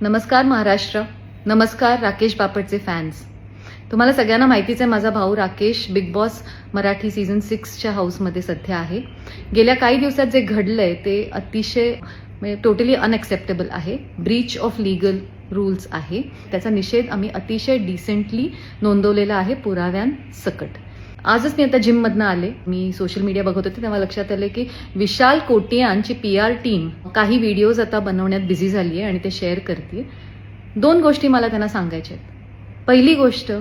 नमस्कार महाराष्ट्र. नमस्कार राकेश बापटचे फॅन्स. तुम्हाला सगळ्यांना माहितीच आहे, माझा भाऊ Rakesh Bigg Boss Marathi season 6च्या हाऊसमध्ये सध्या आहे. गेल्या काही दिवसात जे घडलंय ते अतिशय टोटली अनएक्सेप्टेबल आहे. ब्रीच ऑफ लीगल रूल्स आहे. त्याचा निषेध आम्ही अतिशय डिसेंटली नोंदवलेला आहे पुराव्यांसकट. आजच मी आता जिममधनं आले. मी सोशल मीडिया बघत होते तेव्हा लक्षात आले की विशाल कोटियांची PR टीम काही व्हिडिओज आता बनवण्यात बिझी झाली आहे आणि ते शेअर करते. 2 गोष्टी मला त्यांना सांगायच्या आहेत. पहिली गोष्ट,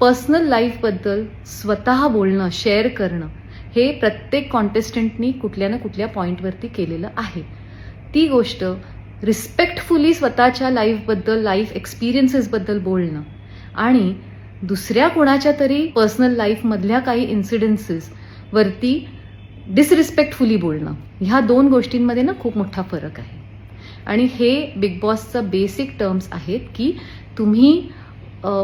पर्सनल लाईफबद्दल स्वतः बोलणं, शेअर करणं हे प्रत्येक कॉन्टेस्टंटनी कुठल्या ना कुठल्या पॉईंटवरती केलेलं आहे. ती गोष्ट रिस्पेक्टफुली स्वतःच्या लाईफबद्दल, लाईफ एक्सपिरियन्सेसबद्दल बोलणं आणि दुसऱ्या कोणाच्या तरी पर्सनल लाईफमधल्या काही इन्सिडेन्सेस वरती डिसरिस्पेक्टफुली बोलणं, ह्या 2 गोष्टींमध्ये ना खूप मोठा फरक आहे. आणि हे बिग बॉसचा बेसिक टर्म्स आहेत की तुम्ही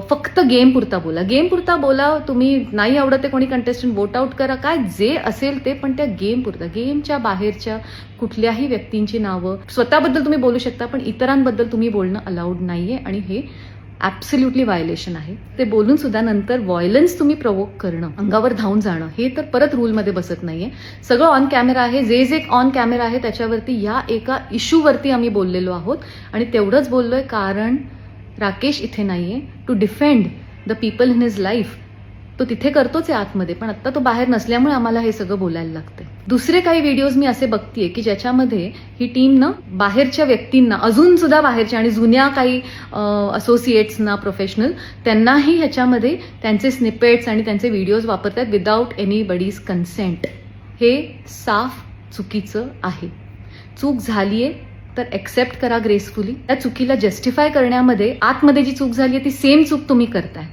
फक्त गेम पुरता बोला. गेम पुरता बोला. तुम्ही नाही आवडत ते कोणी कंटेस्टंट वोट आउट करा, काय जे असेल ते, पण त्या गेम पुरता. गेमच्या बाहेरच्या कुठल्याही व्यक्तींची नावं, स्वतःबद्दल तुम्ही बोलू शकता पण इतरांबद्दल तुम्ही बोलणं अलाउड नाहीये आणि हे ॲब्सोल्युटली व्हायलेशन आहे. ते बोलून सुद्धा नंतर व्हायलन्स तुम्ही प्रोवोक करणं, अंगावर धावून जाणं, हे तर परत रूलमध्ये बसत नाहीये. सगळं ऑन कॅमेरा आहे. जे ऑन कॅमेरा आहे त्याच्यावरती या एका इश्यूवरती आम्ही बोललेलो आहोत आणि तेवढंच बोललोय कारण राकेश इथे नाहीये to defend the people in his life. तो तिथे करतोच आहे आतमध्ये, पण आता तो बाहेर नसल्यामुळे आम्हाला हे सगळं बोलायला लागतंय. दुसरे काही व्हिडिओज मी असे बघतीये की ज्याच्यामध्ये ही टीम ना बाहेरच्या व्यक्तींना, अजून सुद्धा बाहेरच्या आणि जुन्या काही असोसिएट्सना, प्रोफेशनल, त्यांनाही ह्याच्यामध्ये त्यांचे स्निपेट्स आणि त्यांचे व्हिडिओज वापरतात विदाऊट एनीबडीज कन्सेंट. हे साफ चुकीचं आहे. चूक झालीये तर एक्सेप्ट करा ग्रेसफुली. त्या चुकीला जस्टिफाय करण्यामध्ये आतमध्ये जी चूक झाली आहे ती सेम चूक तुम्ही करताय.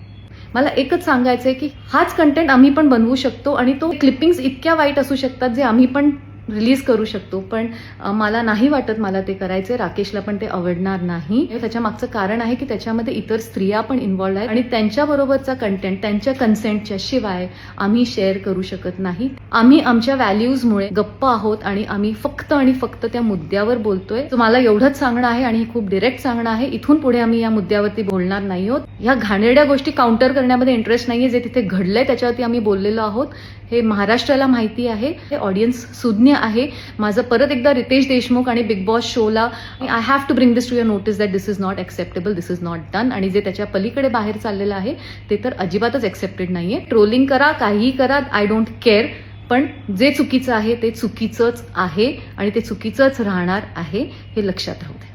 मला एकच सांगायचं आहे की हाच कंटेंट आम्ही पण बनवू शकतो आणि तो क्लिपिंग्स इतक्या वाईट असू शकतात जे आम्ही पण रिलीज करू शकतो, पण मला नाही वाटत मला ते करायचे. राकेशला पण ते आवडणार नाही. त्याच्या मागचं कारण आहे की त्याच्यामध्ये इतर स्त्रिया पण इन्व्हॉल्ड आहेत आणि त्यांच्याबरोबरचा कंटेंट त्यांच्या कन्सेंटच्या शिवाय आम्ही शेअर करू शकत नाही. आम्ही आमच्या व्हॅल्यूजमुळे गप्प आहोत आणि आम्ही फक्त आणि फक्त त्या मुद्द्यावर बोलतोय. मला एवढंच सांगणं आहे आणि खूप डिरेक्ट सांगणं आहे, इथून पुढे आम्ही या मुद्द्यावरती बोलणार नाही आहोत. ह्या घाणेरड्या गोष्टी काउंटर करण्यामध्ये इंटरेस्ट नाहीये. जे तिथे घडलंय त्याच्यावरती आम्ही बोललेलो आहोत. हे महाराष्ट्राला माहिती आहे. हे ऑडियन्स सुज्ञ आहे. माझं परत एकदा रितेश देशमुख आणि बिग बॉस शोला I have to bring this to your notice that this is not acceptable, this is not done. आणि जे त्याच्या पलीकडे बाहेर चाललेलं आहे ते तर अजिबातच एक्सेप्टेड नाहीये. ट्रोलिंग करा, काहीही करा, आय डोंट केअर, पण जे चुकीचं आहे ते चुकीचंच आहे आणि ते चुकीचंच राहणार आहे, हे लक्षात राहू दे.